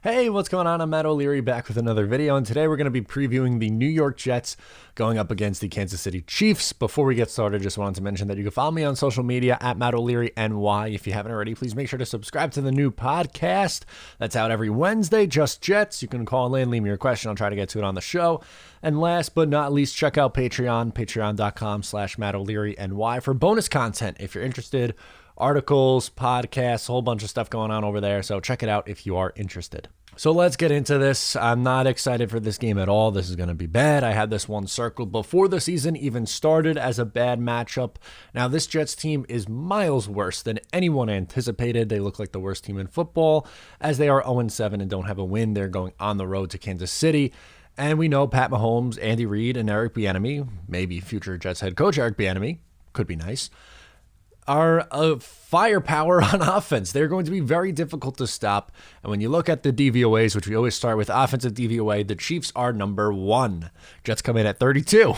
Hey, what's going on? I'm Matt O'Leary back with another video, and today we're going to be previewing the New York Jets going up against the Kansas City Chiefs. Before we get started, just wanted to mention that you can follow me on social media at Matt O'Leary NY. If you haven't already, please make sure to subscribe to the new podcast that's out every Wednesday, Just Jets. You can call in, leave me your question. I'll try to get to it on the show. And last but not least, check out Patreon, patreon.com/Matt O'Leary NY for bonus content if you're interested. Articles, podcasts, a whole bunch of stuff going on over there. So check it out if you are interested. So let's get into this. I'm not excited for this game at all. This is going to be bad. I had this one circled before the season even started as a bad matchup. Now, this Jets team is miles worse than anyone anticipated. They look like the worst team in football as they are 0-7 and don't have a win. They're going on the road to Kansas City. And we know Pat Mahomes, Andy Reid, and Eric Bieniemy, maybe future Jets head coach Eric Bieniemy, could be nice, are a firepower on offense. They're going to be very difficult to stop. And when you look at the DVOAs, which we always start with offensive DVOA, the Chiefs are number 1. Jets come in at 32.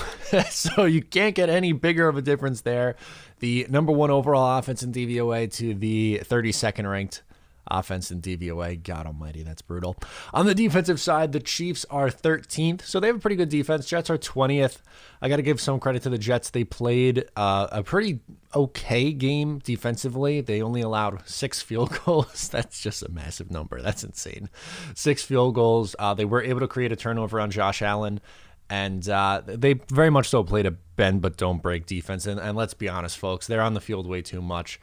So you can't get any bigger of a difference there. The number 1 overall offense in DVOA to the 32nd ranked offense in DVOA. God almighty, that's brutal. On the defensive side, the Chiefs are 13th, so they have a pretty good defense. Jets are 20th. I got to give some credit to the Jets. They played a pretty okay game defensively. They only allowed 6 field goals. That's just a massive number. That's insane. 6 field goals. They were able to create a turnover on Josh Allen. And they very much so played a bend but don't break defense. And let's be honest, folks, they're on the field way too much.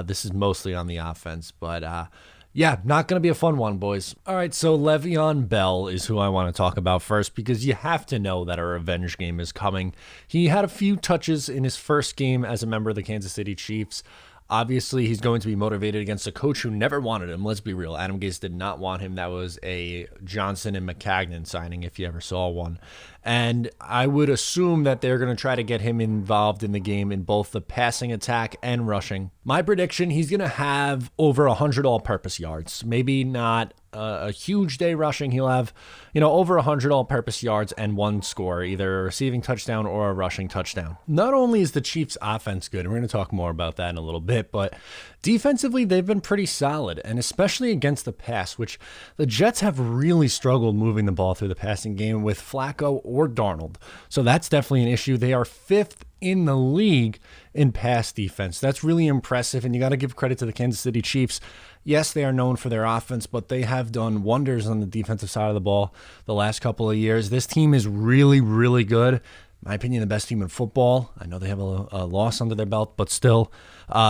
This is mostly on the offense. But yeah, not going to be a fun one, boys. All right, so Le'Veon Bell is who I want to talk about first because you have to know that a revenge game is coming. He had a few touches in his first game as a member of the Kansas City Chiefs. Obviously, he's going to be motivated against a coach who never wanted him. Let's be real. Adam Gase did not want him. That was a Johnson and McCagnon signing, if you ever saw one. And I would assume that they're going to try to get him involved in the game in both the passing attack and rushing. My prediction, he's going to have over 100 all-purpose yards. Maybe not a huge day rushing. He'll have, over 100 all-purpose yards and 1 score, either a receiving touchdown or a rushing touchdown. Not only is the Chiefs' offense good, and we're going to talk more about that in a little bit, but defensively, they've been pretty solid, and especially against the pass, which the Jets have really struggled moving the ball through the passing game with Flacco or Darnold. So that's definitely an issue. They are 5th in the league in pass defense. That's really impressive, and you got to give credit to the Kansas City Chiefs. Yes, they are known for their offense, but they have done wonders on the defensive side of the ball the last couple of years. This team is really, really good. In my opinion, the best team in football. I know they have a loss under their belt, but still,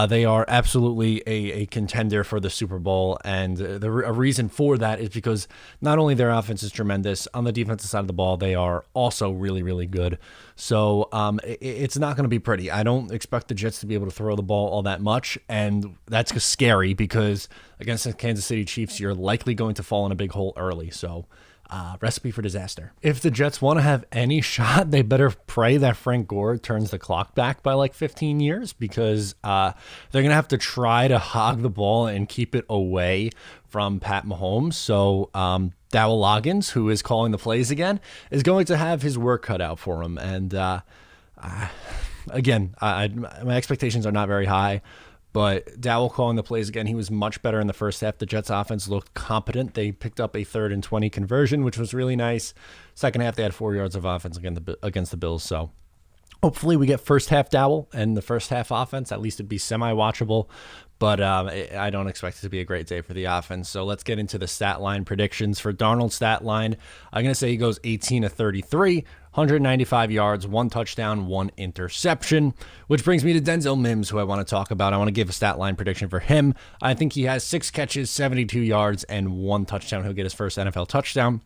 they are absolutely a contender for the Super Bowl. And a reason for that is because not only their offense is tremendous, on the defensive side of the ball, they are also really, really good. So it's not going to be pretty. I don't expect the Jets to be able to throw the ball all that much. And that's scary because against the Kansas City Chiefs, you're likely going to fall in a big hole early. So recipe for disaster. If the Jets want to have any shot, they better pray that Frank Gore turns the clock back by like 15 years because they're going to have to try to hog the ball and keep it away from Pat Mahomes. So Dowell Loggins, who is calling the plays again, is going to have his work cut out for him. And again, my expectations are not very high. But Dowell calling the plays again, he was much better in the first half. The Jets offense looked competent. They picked up a 3rd and 20 conversion, which was really nice. Second half, they had 4 yards of offense against the Bills. So hopefully we get first half Dowell and the first half offense. At least it'd be semi-watchable. But I don't expect it to be a great day for the offense. So let's get into the stat line predictions. For Darnold's stat line, I'm going to say he goes 18 of 33, 195 yards, 1 touchdown, 1 interception, which brings me to Denzel Mims, who I want to talk about. I want to give a stat line prediction for him. I think he has 6 catches, 72 yards, and 1 touchdown. He'll get his first NFL touchdown.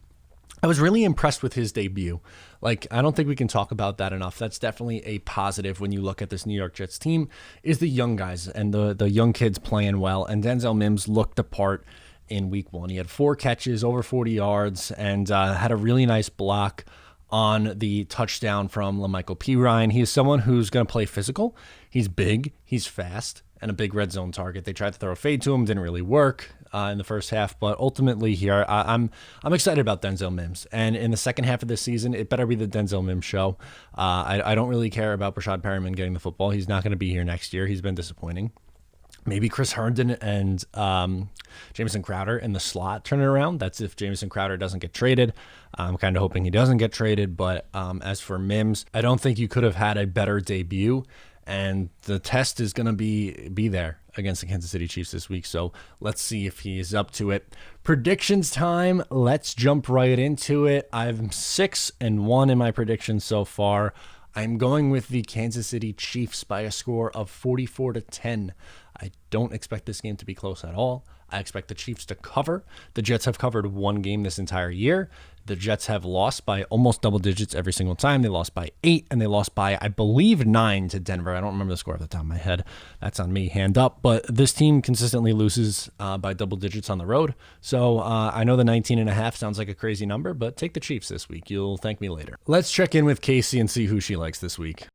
I was really impressed with his debut. I don't think we can talk about that enough. That's definitely a positive when you look at this New York Jets team, is the young guys and the young kids playing well. And Denzel Mims looked the part in week 1. He had 4 catches, over 40 yards, and had a really nice block on the touchdown from LaMichael Pirine. He is someone who's going to play physical. He's big, he's fast, and a big red zone target. They tried to throw a fade to him, didn't really work in the first half, but ultimately here, I'm excited about Denzel Mims. And in the second half of this season, it better be the Denzel Mims show. I don't really care about Brashad Perriman getting the football. He's not going to be here next year. He's been disappointing. Maybe Chris Herndon and Jamison Crowder in the slot turn it around. That's if Jamison Crowder doesn't get traded. I'm kind of hoping he doesn't get traded. But as for Mims, I don't think you could have had a better debut. And the test is going to be there against the Kansas City Chiefs this week. So let's see if he is up to it. Predictions time. Let's jump right into it. I'm 6-1 in my predictions so far. I'm going with the Kansas City Chiefs by a score of 44-10. I don't expect this game to be close at all. I expect the Chiefs to cover. The Jets have covered one game this entire year. The Jets have lost by almost double digits every single time. They lost by 8, and they lost by, I believe, 9 to Denver. I don't remember the score off the top of my head. That's on me, hand up. But this team consistently loses by double digits on the road. So I know the 19.5 sounds like a crazy number, but take the Chiefs this week. You'll thank me later. Let's check in with Casey and see who she likes this week.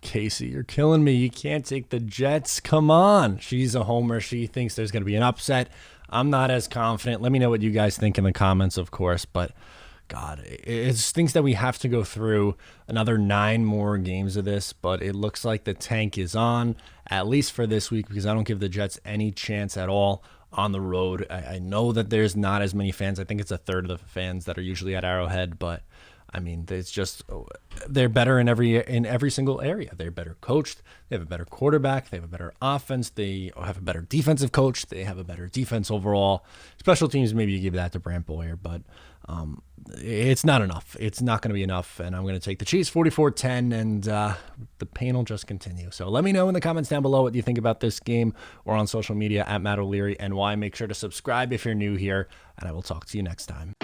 Casey, you're killing me. You can't take the Jets. Come on. She's a homer. She thinks there's going to be an upset. I'm not as confident. Let me know what you guys think in the comments, of course. But, God, it's things that we have to go through. Another 9 more games of this. But it looks like the tank is on, at least for this week, because I don't give the Jets any chance at all on the road. I know that there's not as many fans. I think it's a third of the fans that are usually at Arrowhead, but I mean, it's just they're better in every single area. They're better coached. They have a better quarterback. They have a better offense. They have a better defensive coach. They have a better defense overall. Special teams, maybe you give that to Brant Boyer, but it's not enough. It's not going to be enough, and I'm going to take the Chiefs 44-10, and the pain will just continue. So let me know in the comments down below what you think about this game, or on social media at Matt O'Leary NY. Make sure to subscribe if you're new here, and I will talk to you next time.